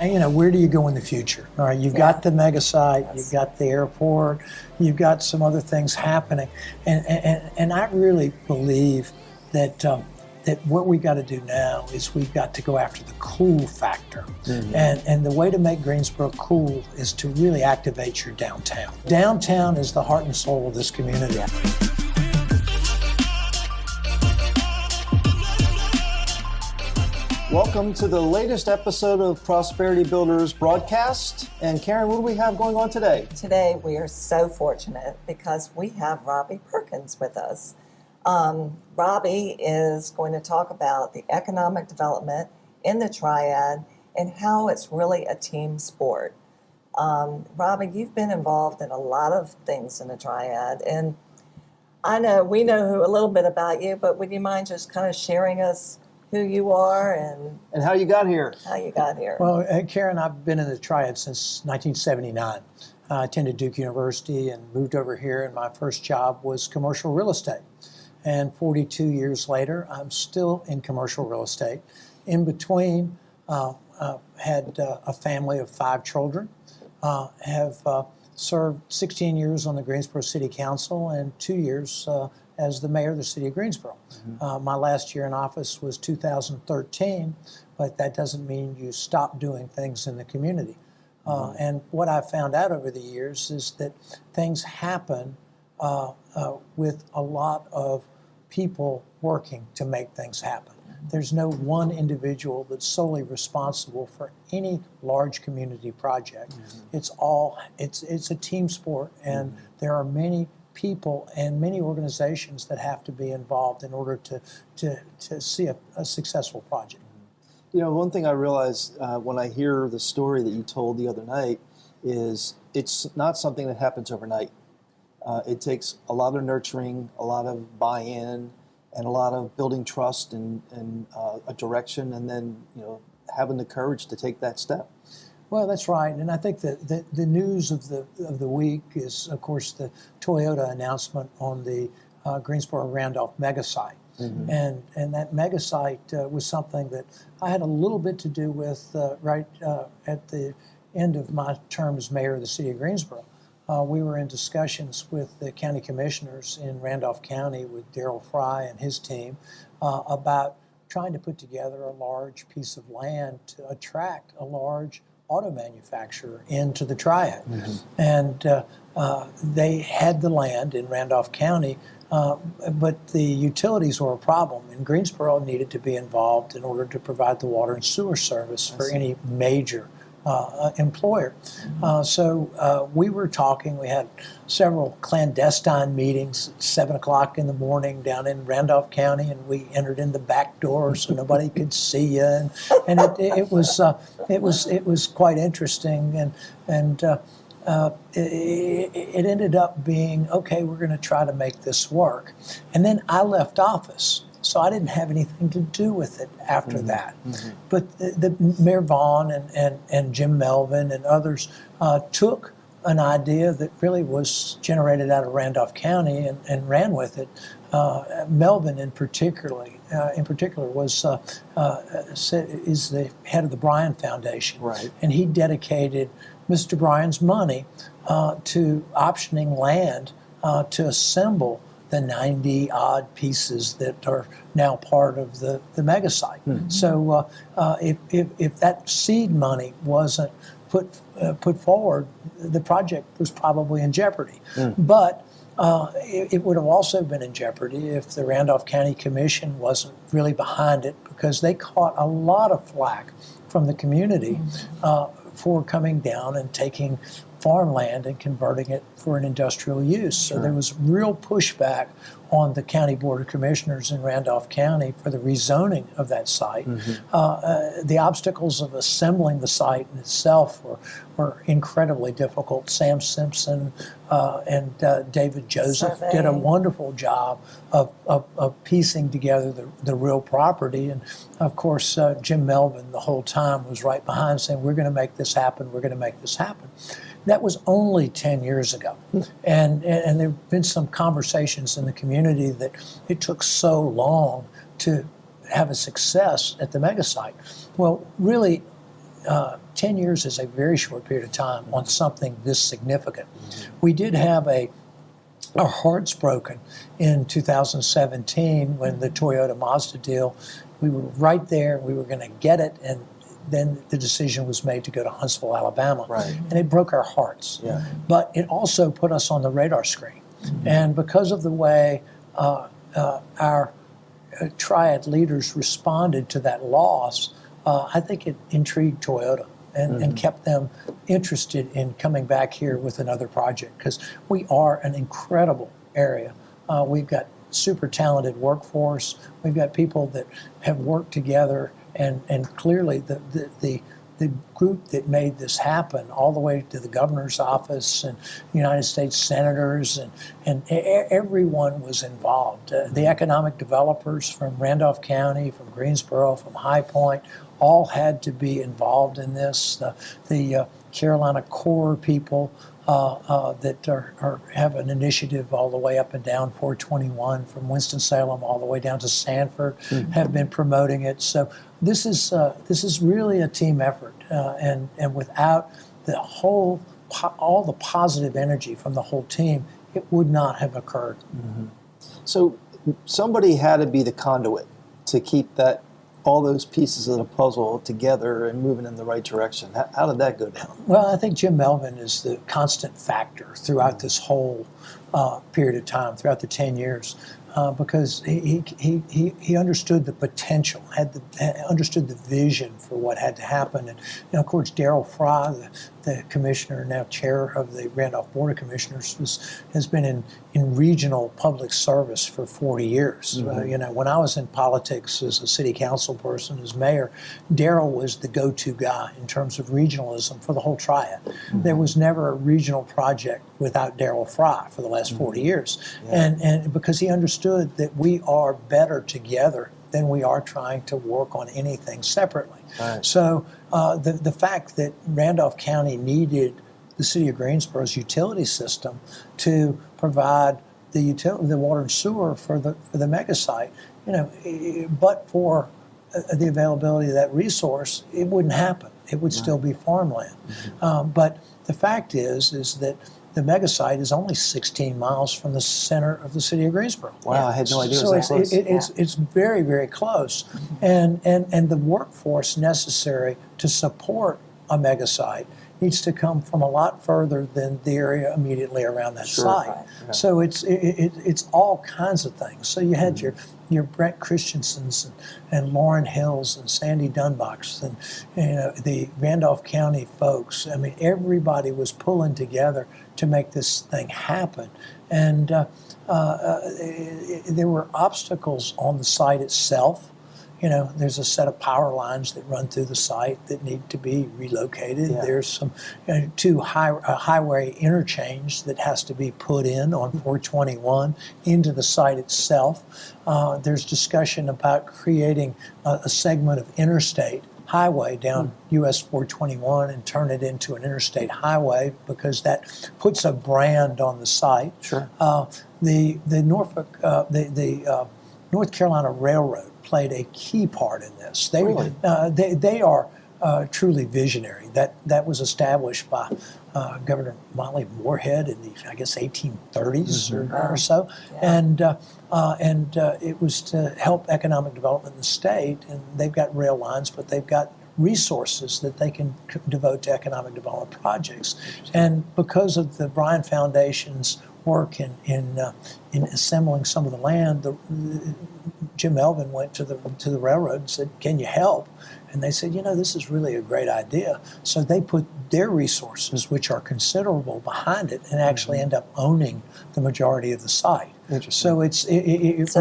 And, where do you go in the future? All right, you've got the Megasite, you've got the airport, you've got some other things happening, and I really believe that that what we got to do now is we've got to go after the cool factor, and the way to make Greensboro cool is to really activate your downtown. Downtown is the heart and soul of this community. Welcome to the latest episode of Prosperity Builders broadcast. And Karen, what do we have going on today? Today we are so fortunate because we have Robbie Perkins with us. Robbie is going to talk about the economic development in the Triad and how it's really a team sport. Robbie, you've been involved in a lot of things in the Triad, and we know a little bit about you, but would you mind just kind of sharing us who you are and how you got here? Well, Karen, I've been in the Triad since 1979. I attended Duke University and moved over here, and my first job was commercial real estate. And 42 years later, I'm still in commercial real estate. In between, had a family of 5 children, have served 16 years on the Greensboro City Council and 2 years as the mayor of the city of Greensboro. My last year in office was 2013, but that doesn't mean you stop doing things in the community. And what I've found out over the years is that things happen with a lot of people working to make things happen. There's no one individual that's solely responsible for any large community project. It's a team sport, and there are many people and many organizations that have to be involved in order to see a successful project. You know, one thing I realize when I hear the story that you told the other night is it's not something that happens overnight. It takes a lot of nurturing, a lot of buy-in, and a lot of building trust and a direction, and then having the courage to take that step. Well, that's right, and I think that the news of the week is, of course, the Toyota announcement on the Greensboro Randolph Megasite, and that Megasite was something that I had a little bit to do with right at the end of my term as mayor of the city of Greensboro. We were in discussions with the county commissioners in Randolph County with Darrell Fry and his team about trying to put together a large piece of land to attract a large auto manufacturer into the Triad. And they had the land in Randolph County, but the utilities were a problem, and Greensboro needed to be involved in order to provide the water and sewer service for any major employer. So we were talking. We had several clandestine meetings at 7 o'clock in the morning down in Randolph County, and we entered in the back door so nobody could see you. And it was quite interesting. And it ended up being, okay, we're going to try to make this work. And then I left office. So I didn't have anything to do with it after that. But the Mayor Vaughn and Jim Melvin and others took an idea that really was generated out of Randolph County and ran with it. Melvin in particular was is the head of the Bryan Foundation, right? And he dedicated Mr. Bryan's money to optioning land to assemble the 90-odd pieces that are now part of the Megasite. So if that seed money wasn't put forward, the project was probably in jeopardy. But it would have also been in jeopardy if the Randolph County Commission wasn't really behind it, because they caught a lot of flack from the community for coming down and taking farmland and converting it for an industrial use. So there was real pushback on the County Board of Commissioners in Randolph County for the rezoning of that site. The obstacles of assembling the site in itself were incredibly difficult. Sam Simpson and David Joseph did a wonderful job of piecing together the real property. And of course, Jim Melvin the whole time was right behind, saying, we're going to make this happen, we're going to make this happen. That was only 10 years ago. And there have been some conversations in the community that it took so long to have a success at the Megasite. Well, really, 10 years is a very short period of time on something this significant. We did have our hearts broken in 2017 when the Toyota Mazda deal, we were right there, we were going to get it, and then the decision was made to go to Huntsville, Alabama. Right. And it broke our hearts. Yeah. But it also put us on the radar screen. And because of the way our triad leaders responded to that loss, I think it intrigued Toyota and kept them interested in coming back here with another project, because we are an incredible area. We've got super talented workforce. We've got people that have worked together, and clearly the group that made this happen, all the way to the governor's office and United States senators, and everyone was involved. The economic developers from Randolph County, from Greensboro, from High Point, all had to be involved in this. The Carolina Core people that have an initiative all the way up and down 421 from Winston-Salem all the way down to Sanford have been promoting it. So this is really a team effort, and without all the positive energy from the whole team, it would not have occurred. So somebody had to be the conduit to keep all those pieces of the puzzle together and moving in the right direction. How did that go down? Well, I think Jim Melvin is the constant factor throughout this whole period of time, throughout the 10 years, because he understood the potential, understood the vision for what had to happen. And of course, Darrell Fry, the commissioner, now chair of the Randolph Board of Commissioners, has been in regional public service for 40 years. When I was in politics as a city council person, as mayor, Darrell was the go-to guy in terms of regionalism for the whole triad. There was never a regional project without Darrell Fry for the last 40 years. Yeah. And because he understood that we are better together than we are trying to work on anything separately. Right. So the fact that Randolph County needed the city of Greensboro's utility system to provide the water and sewer for the Megasite, but for the availability of that resource, it wouldn't happen. It would still be farmland. But the fact is that the Megasite is only 16 miles from the center of the city of Greensboro. Wow, I had no idea it So was that close. it's very, very close. And the workforce necessary to support a Megasite needs to come from a lot further than the area immediately around that site. Right. Yeah. So it's all kinds of things. So you had your Brent Christensens and Lauren Hills and Sandy Dunbachs and the Randolph County folks. I mean, everybody was pulling together to make this thing happen. And there were obstacles on the site itself. There's a set of power lines that run through the site that need to be relocated. Yeah. There's some two highway interchange that has to be put in on 421 into the site itself. There's discussion about creating a segment of interstate highway down US 421 and turn it into an interstate highway, because that puts a brand on the site. Sure. The North Carolina Railroad played a key part in this. Really? They are truly visionary. That was established by Governor Motley Moorhead in the, I guess, 1830s or so, Yeah. and it was to help economic development in the state. And they've got rail lines, but they've got resources that they can devote to economic development projects. And because of the Bryan Foundation's work in assembling some of the land, Jim Melvin went to the railroad and said, "Can you help?" And they said, "This is really a great idea." So they put their resources, which are considerable, behind it, and actually end up owning the majority of the site. Interesting. So it So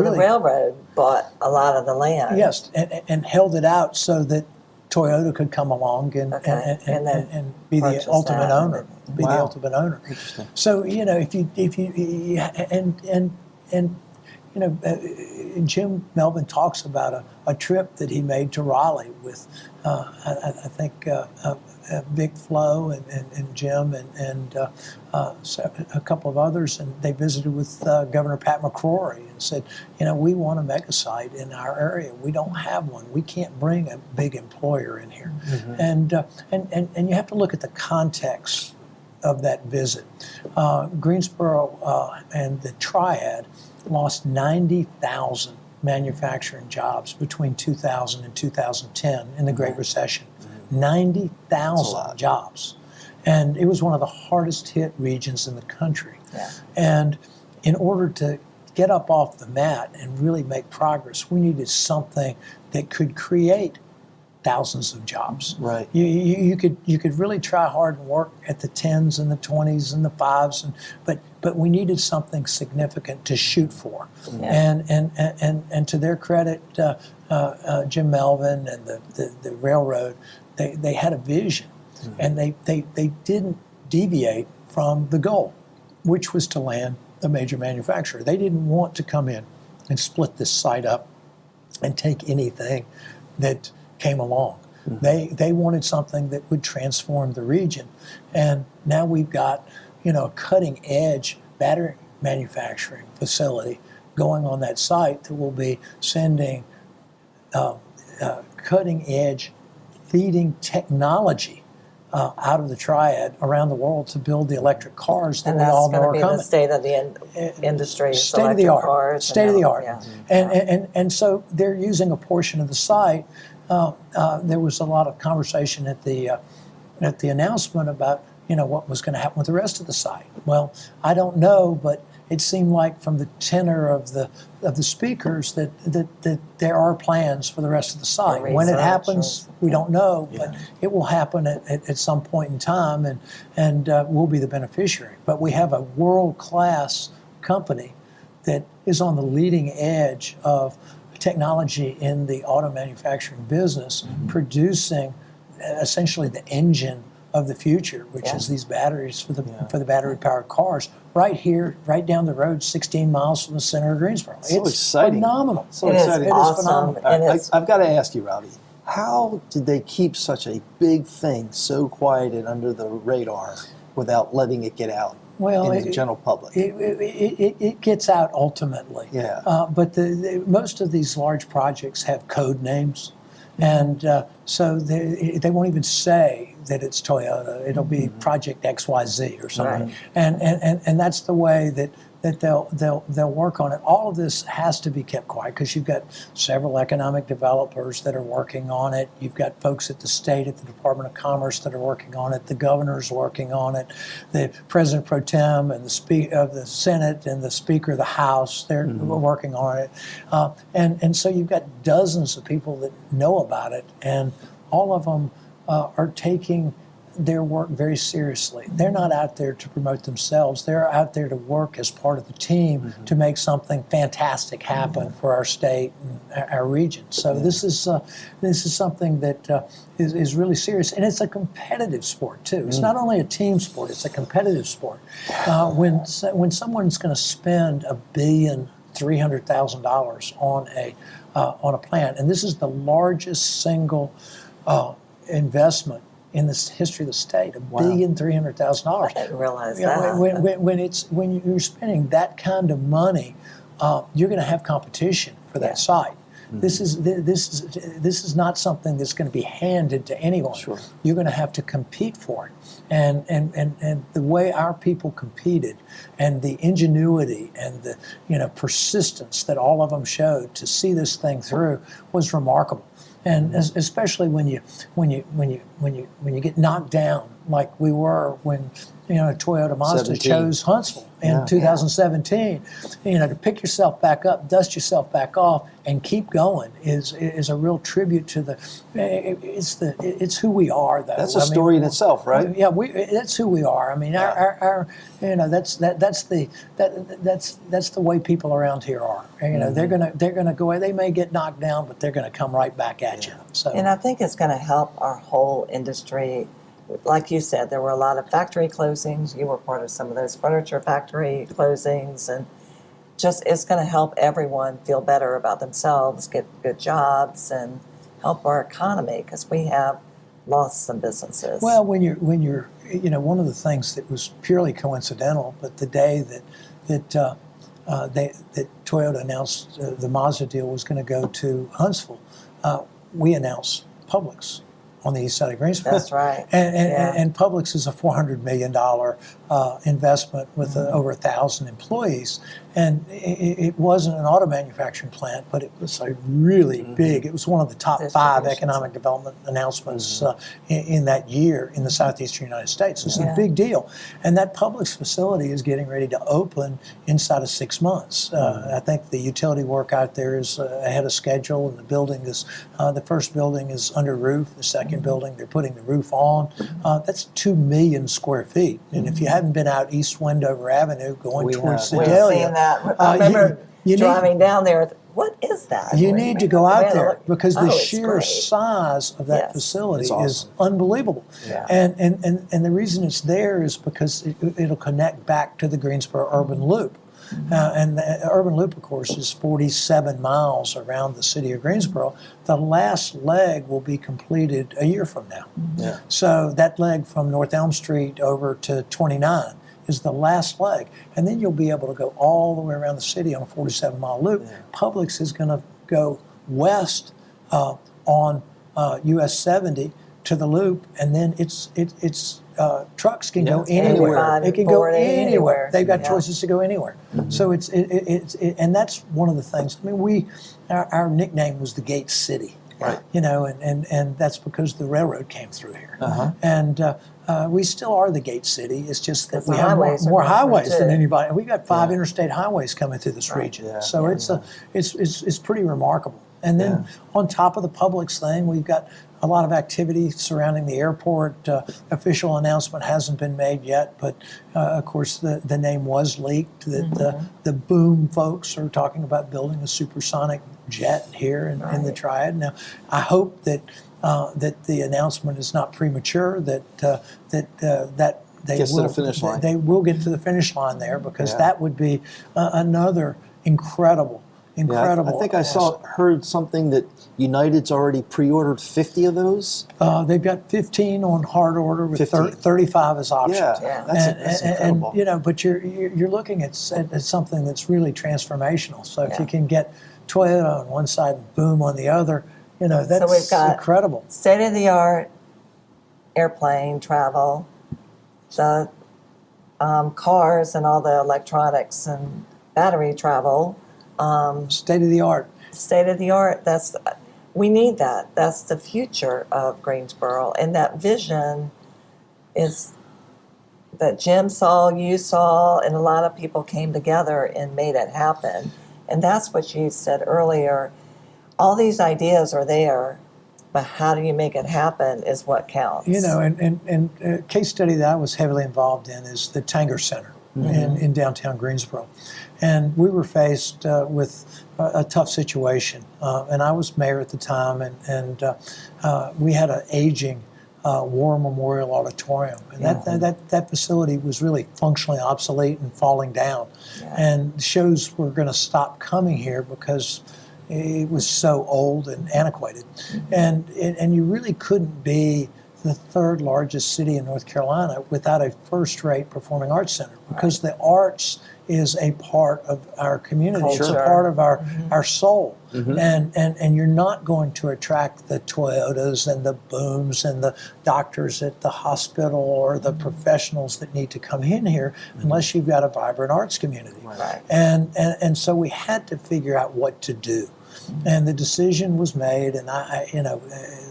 really, the railroad bought a lot of the land. yes, and held it out so that Toyota could come along and then be the purchase ultimate that. owner. Be the Wow. ultimate owner. Interesting. So if you Jim Melvin talks about a trip that he made to Raleigh with, I think, Big Flo and Jim and so a couple of others, and they visited with Governor Pat McCrory and said, we want a megasite in our area. We don't have one. We can't bring a big employer in here, and you have to look at the context of that visit. Greensboro and the Triad lost 90,000 manufacturing jobs between 2000 and 2010 in the Great Recession. 90,000 jobs. And it was one of the hardest hit regions in the country. Yeah. And in order to get up off the mat and really make progress, we needed something that could create thousands of jobs. Right. You could really try hard and work at the 10s and the 20s and the 5s, but we needed something significant to shoot for. Yeah. And to their credit, Jim Melvin and the railroad, they had a vision, and they didn't deviate from the goal, which was to land a major manufacturer. They didn't want to come in and split this site up and take anything that came along. They wanted something that would transform the region, and now we've got a cutting edge battery manufacturing facility going on that site that will be sending cutting edge, leading technology out of the Triad around the world to build the electric cars that And we that's all know going are to be coming. the state of the industry. State of the art. Cars State of the art. Yeah. And so they're using a portion of the site. There was a lot of conversation at the announcement about what was going to happen with the rest of the site. Well, I don't know, but it seemed like from the tenor of the speakers that there are plans for the rest of the site. When it happens, we don't know, but it will happen at some point in time, and we'll be the beneficiary. But we have a world-class company that is on the leading edge of technology in the auto manufacturing business, producing essentially the engine of the future, which is these batteries for the battery-powered cars, right here, right down the road, 16 miles from the center of Greensboro. So it's exciting. Phenomenal. So It exciting. is awesome. phenomenal. And I've got to ask you, Robbie, how did they keep such a big thing so quiet and under the radar without letting it get out in the general public? It gets out ultimately. Yeah. But most of these large projects have code names. And so they won't even say that it's Toyota. It'll be Project XYZ or something. Right. And that's the way that they'll work on it. All of this has to be kept quiet because you've got several economic developers that are working on it. You've got folks at the state, at the Department of Commerce that are working on it. The governor's working on it. The President Pro Tem and the Speaker of the Senate and the Speaker of the House, they're working on it. And so you've got dozens of people that know about it, and all of them are taking their work very seriously. They're not out there to promote themselves. They're out there to work as part of the team to make something fantastic happen for our state and our region. So this is something that is really serious, and it's a competitive sport too. It's not only a team sport; it's a competitive sport. When someone's going to spend $1,300,000 on a plant, and this is the largest single investment in the history of the state, $1,300,000. I didn't realize that. When you're spending that kind of money, you're going to have competition for that site. This is not something that's going to be handed to anyone. Sure. You're going to have to compete for it, and the way our people competed, and the ingenuity and the persistence that all of them showed to see this thing through was remarkable. And especially when you get knocked down like we were when Toyota Mazda 17. chose Huntsville in 2017, to pick yourself back up, dust yourself back off, and keep going is a real tribute to it's who we are. Though That's a story in itself, right? Yeah, that's who we are. I mean, our that's the way people around here are. They're gonna go away. They may get knocked down, but they're gonna come right back at you. So, And I think it's going to help our whole industry. Like you said, there were a lot of factory closings. You were part of some of those furniture factory closings, and just it's going to help everyone feel better about themselves, get good jobs, and help our economy because we have lost some businesses. Well, when you're one of the things that was purely coincidental, but the day that Toyota announced the Mazda deal was going to go to Huntsville, we announced Publix on the east side of Greensboro. That's right. And Publix is a $400 million investment with over 1,000 employees. And it wasn't an auto manufacturing plant, but it was a really big, it was one of the top 5 economic development announcements in that year in the southeastern United States. It's a big deal. And that Publix facility is getting ready to open inside of 6 months. I think the utility work out there is ahead of schedule, and the building is, the first building is under roof, the second building, they're putting the roof on. That's 2 million square feet. And if you haven't been out East Wendover Avenue going towards We've Sedalia, seen that. I remember driving down there. What is that? You need to go out there because the it's sheer great. size of that facility It's awesome. is unbelievable. Yeah. And the reason it's there is because it'll connect back to the Greensboro Urban Loop. And the Urban Loop, of course, is 47 miles around the city of Greensboro. The last leg will be completed a year from now. Yeah. So that leg from North Elm Street over to 29 is the last leg. And then you'll be able to go all the way around the city on a 47-mile loop. Yeah. Publix is going to go west on US 70 to the loop, and then it's trucks can go anywhere. It can go anywhere. They've got choices to go anywhere. So it's and that's one of the things. I mean, our nickname was the Gate City. Right. And that's because the railroad came through here. And we still are the Gate City. It's just that we have more highways than anybody. We've got 5 interstate highways coming through this region. Yeah. So it's pretty remarkable. And then on top of the Publix thing, we've got a lot of activity surrounding the airport. Official announcement hasn't been made yet, but of course the name was leaked that the Boom folks are talking about building a supersonic jet here in the Triad. Now, I hope that the announcement is not premature. That they Gets will to the finish line. They will get to the finish line there because that would be another incredible. Yeah, I think I heard something that United's already pre-ordered 50 of those. They've got 15 on hard order with 35 as options. Yeah, that's incredible. But you're looking at something that's really transformational. So if you can get Toyota on one side and Boom on the other, that's so we've got incredible. State-of-the-art airplane travel, the cars and all the electronics and battery travel. State of the art. State of the art. We need that. That's the future of Greensboro, and that vision is that Jim saw, you saw, and a lot of people came together and made it happen. And that's what you said earlier. All these ideas are there, but how do you make it happen is what counts. And a case study that I was heavily involved in is the Tanger Center in downtown Greensboro. And we were faced with a tough situation. And I was mayor at the time, and we had an aging War Memorial Auditorium. And that facility was really functionally obsolete and falling down. Yeah. And shows were going to stop coming here because it was so old and antiquated. And you really couldn't be the third largest city in North Carolina without a first-rate performing arts center, because the arts is a part of our community. Culture. It's a part of our soul. And you're not going to attract the Toyotas and the Booms and the doctors at the hospital or the professionals that need to come in here unless you've got a vibrant arts community. Right. And so we had to figure out what to do. And the decision was made, and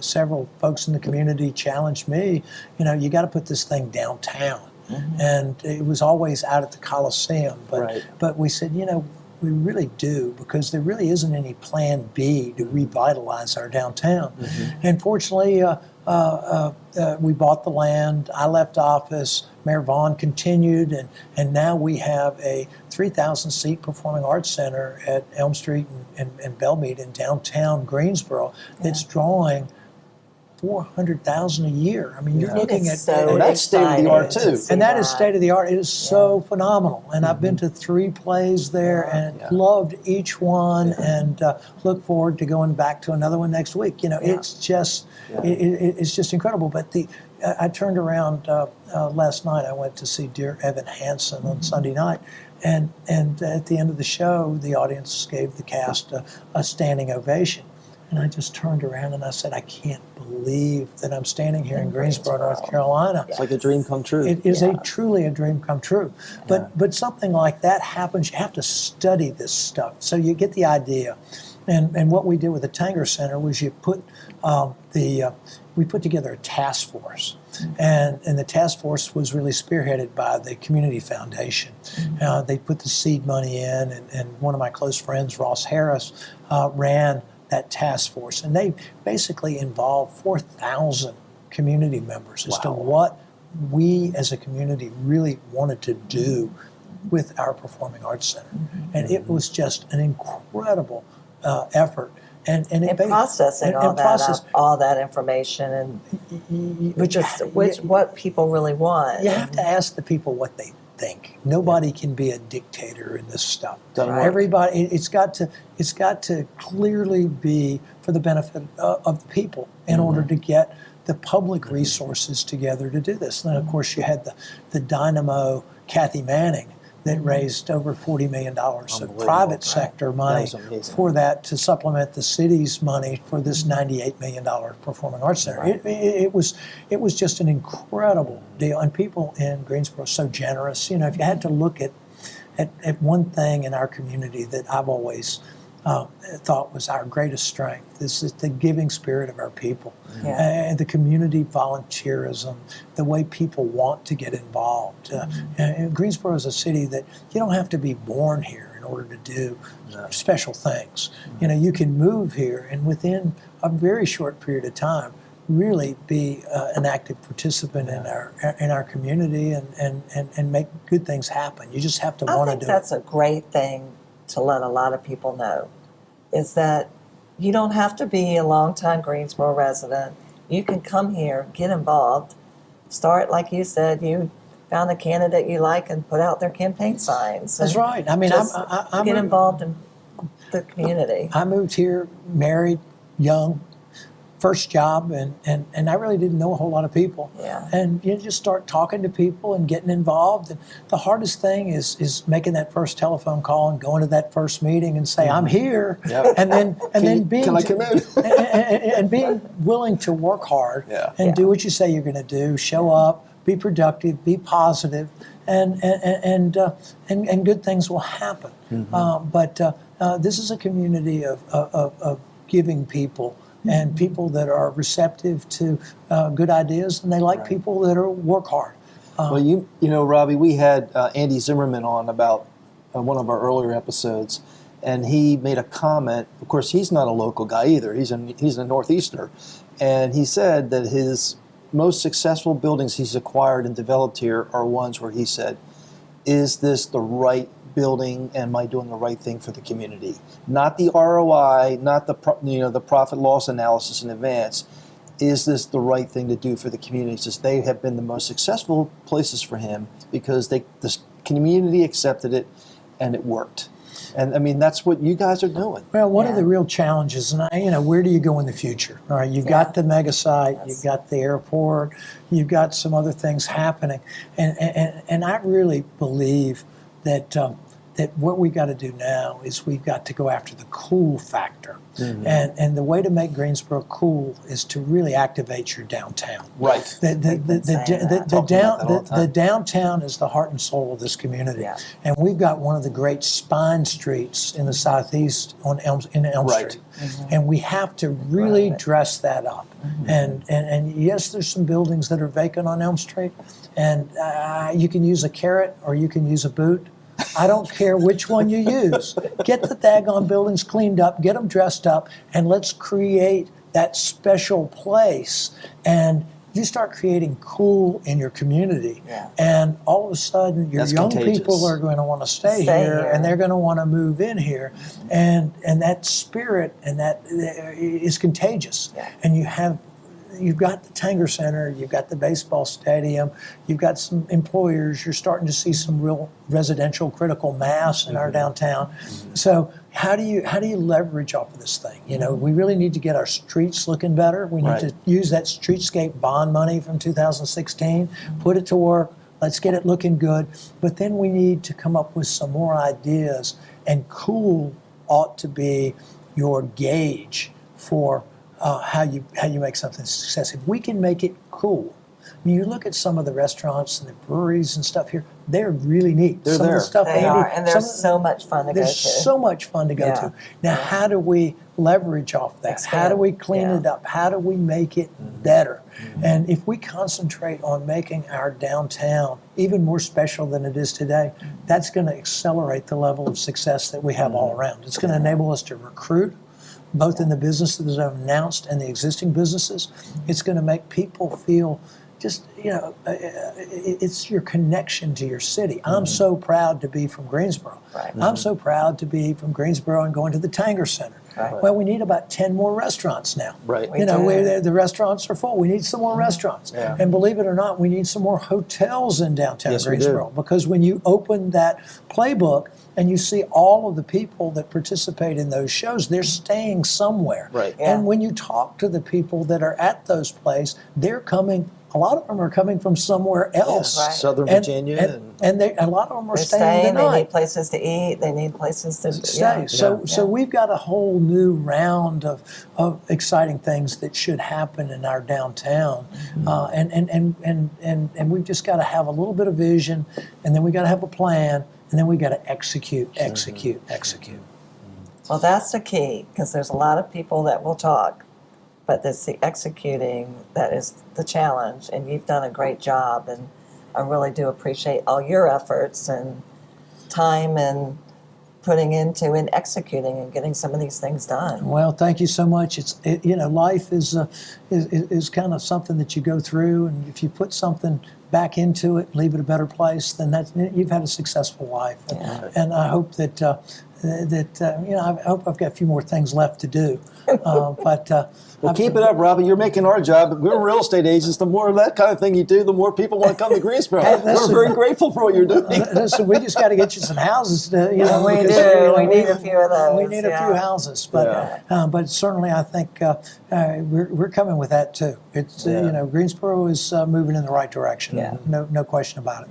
several folks in the community challenged me, you got to put this thing downtown. And it was always out at the Coliseum. But we said, we really do, because there really isn't any plan B to revitalize our downtown. And fortunately, we bought the land. I left office. Mayor Vaughn continued, and now we have a 3,000-seat performing arts center at Elm Street and Bellmead in downtown Greensboro that's drawing $400,000 a year. I mean, you're Yeah. looking It at is so And that's state-of-the-art, exciting too. see and that is state of the art. It is so Yeah. phenomenal. And I've been to 3 plays there and Yeah. loved each one, and look forward to going back to another one next week. You know, Yeah. it's just Yeah. it's just incredible. But I turned around last night. I went to see Dear Evan Hansen on Sunday night. And at the end of the show, the audience gave the cast a standing ovation. And I just turned around and I said, I can't believe that I'm standing here in Greensboro, North Carolina. It's like a dream come true. It is Yeah. truly a dream come true. But something like that happens, you have to study this stuff. So you get the idea. And what we did with the Tanger Center was you put we put together a task force. And the task force was really spearheaded by the Community Foundation. They put the seed money in, and one of my close friends, Ross Harris, ran that task force. And they basically involved 4,000 community members as to what we as a community really wanted to do with our Performing Arts Center. And it was just an incredible effort. And processing all that information and but just what people really want. You have to ask the people what they think. Nobody can be a dictator in this stuff. Doesn't work. Everybody, it's got to clearly be for the benefit of the people in order to get the public resources together to do this. And then, of course, you had the dynamo Kathy Manning that raised over $40 million of private sector money for that to supplement the city's money for this $98 million Performing Arts Center. Right. It was just an incredible deal, and people in Greensboro are so generous. You know, if you had to look at one thing in our community that I've always thought was our greatest strength, this is the giving spirit of our people, and the community volunteerism, the way people want to get involved. And Greensboro is a city that you don't have to be born here in order to do special things. You know, you can move here and within a very short period of time really be an active participant in our community and make good things happen. You just have to want to do it. That's a great thing to let a lot of people know, is that you don't have to be a longtime Greensboro resident. You can come here, get involved, start, like you said, you found a candidate you like and put out their campaign signs. That's right. I mean, I'm get involved in the community. I moved here, married, young, first job, and I really didn't know a whole lot of people. Yeah. And you just start talking to people and getting involved. And the hardest thing is making that first telephone call and going to that first meeting and say, I'm here. Yep. And then being Can I come in? and being willing to work hard and do what you say you're going to do, show up, be productive, be positive, and good things will happen. But this is a community of giving people and people that are receptive to good ideas, and they like people that work hard. Well, you know, Robbie, we had Andy Zimmerman on about one of our earlier episodes, and he made a comment. Of course, he's not a local guy either. He's a Northeasterner, and he said that his most successful buildings he's acquired and developed here are ones where he said, "Is this the right building? Am I doing the right thing for the community?" Not the ROI, not the profit loss analysis in advance. Is this the right thing to do for the community? Since they have been the most successful places for him because the community accepted it and it worked. And I mean, that's what you guys are doing. Well, one of the real challenges, and where do you go in the future? All right, you've got the Megasite, you've got the airport, you've got some other things happening, and I really believe that what we've got to do now is we've got to go after the cool factor. And the way to make Greensboro cool is to really activate your downtown. Right. The downtown is the heart and soul of this community. Yeah. And we've got one of the great spine streets in the southeast in Elm Street. And we have to really dress that up. And yes, there's some buildings that are vacant on Elm Street, and you can use a carrot or you can use a boot. I don't care which one you use. Get the daggone buildings cleaned up, get them dressed up, and let's create that special place. And you start creating cool in your community. Yeah. And all of a sudden, your young people are going to want to stay here, and they're going to want to move in here. And that spirit and that is contagious. Yeah. And you have you've got the Tanger Center, you've got the baseball stadium, you've got some employers. You're starting to see some real residential critical mass in our downtown. So how do you leverage off of this thing? You know, we really need to get our streets looking better. We need to use that streetscape bond money from 2016, put it to work. Let's get it looking good. But then we need to come up with some more ideas, and cool ought to be your gauge for how you make something a success. If we can make it cool. I mean, you look at some of the restaurants and the breweries and stuff here, they're really neat. They're some there. of the stuff They are, and there's so much fun to go to. There's so much fun to go to. Now, how do we leverage off that? How do we clean it up? How do we make it better? And if we concentrate on making our downtown even more special than it is today, that's going to accelerate the level of success that we have all around. It's going to enable us to recruit, both in the businesses that I've announced and the existing businesses. It's going to make people feel just, you know, it's your connection to your city. I'm so proud to be from Greensboro. I'm so proud to be from Greensboro and going to the Tanger Center. Well, we need about 10 more restaurants now. You know, the restaurants are full. We need some more restaurants. And believe it or not, we need some more hotels in downtown Greensboro. Because when you open that playbook and you see all of the people that participate in those shows, they're staying somewhere. And when you talk to the people that are at those places, they're coming. A lot of them are coming from somewhere else, Southern Virginia, and a lot of them are staying the night. They need places to eat. They need places to stay. So we've got a whole new round of exciting things that should happen in our downtown, and we've just got to have a little bit of vision, and then we got to have a plan, and then we got to execute. Well, that's the key, because there's a lot of people that will talk, but it's the executing that is the challenge, and you've done a great job, and I really do appreciate all your efforts and time and putting into and executing and getting some of these things done. Well, thank you so much. You know, life is kind of something that you go through, and if you put something back into it, leave it a better place, then you've had a successful life. And I hope that you know, I hope I've got a few more things left to do, but. Well, keep it up, Robbie. You're making our job. We're real estate agents. The more of that kind of thing you do, the more people want to come to Greensboro. We're very grateful for what you're doing. Listen, we just got to get you some houses. You know, we do. We need a few of those. We need a few houses, but certainly I think we're coming with that too. It's you know, Greensboro is moving in the right direction. No question about it.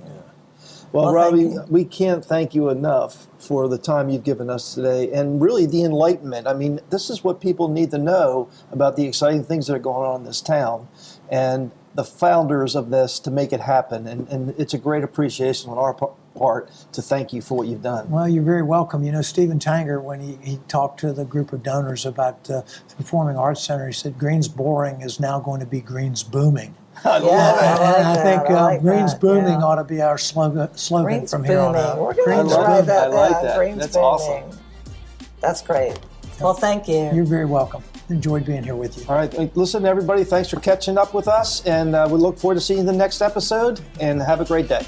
Well, Robbie, we can't thank you enough for the time you've given us today, and really the enlightenment. I mean, this is what people need to know about the exciting things that are going on in this town, and the founders of this to make it happen. And it's a great appreciation on our part to thank you for what you've done. Well, you're very welcome. You know, Stephen Tanger, when he talked to the group of donors about the Performing Arts Center, he said Greens boring is now going to be Greens booming. I love it. And I think Greens booming ought to be our slogan Greens from here on out. We're going to try that. I like that. Greens That's booming. awesome. That's great. Well, thank you. You're very welcome. Enjoyed being here with you. All right. Listen, everybody, thanks for catching up with us, and we look forward to seeing you in the next episode, and have a great day.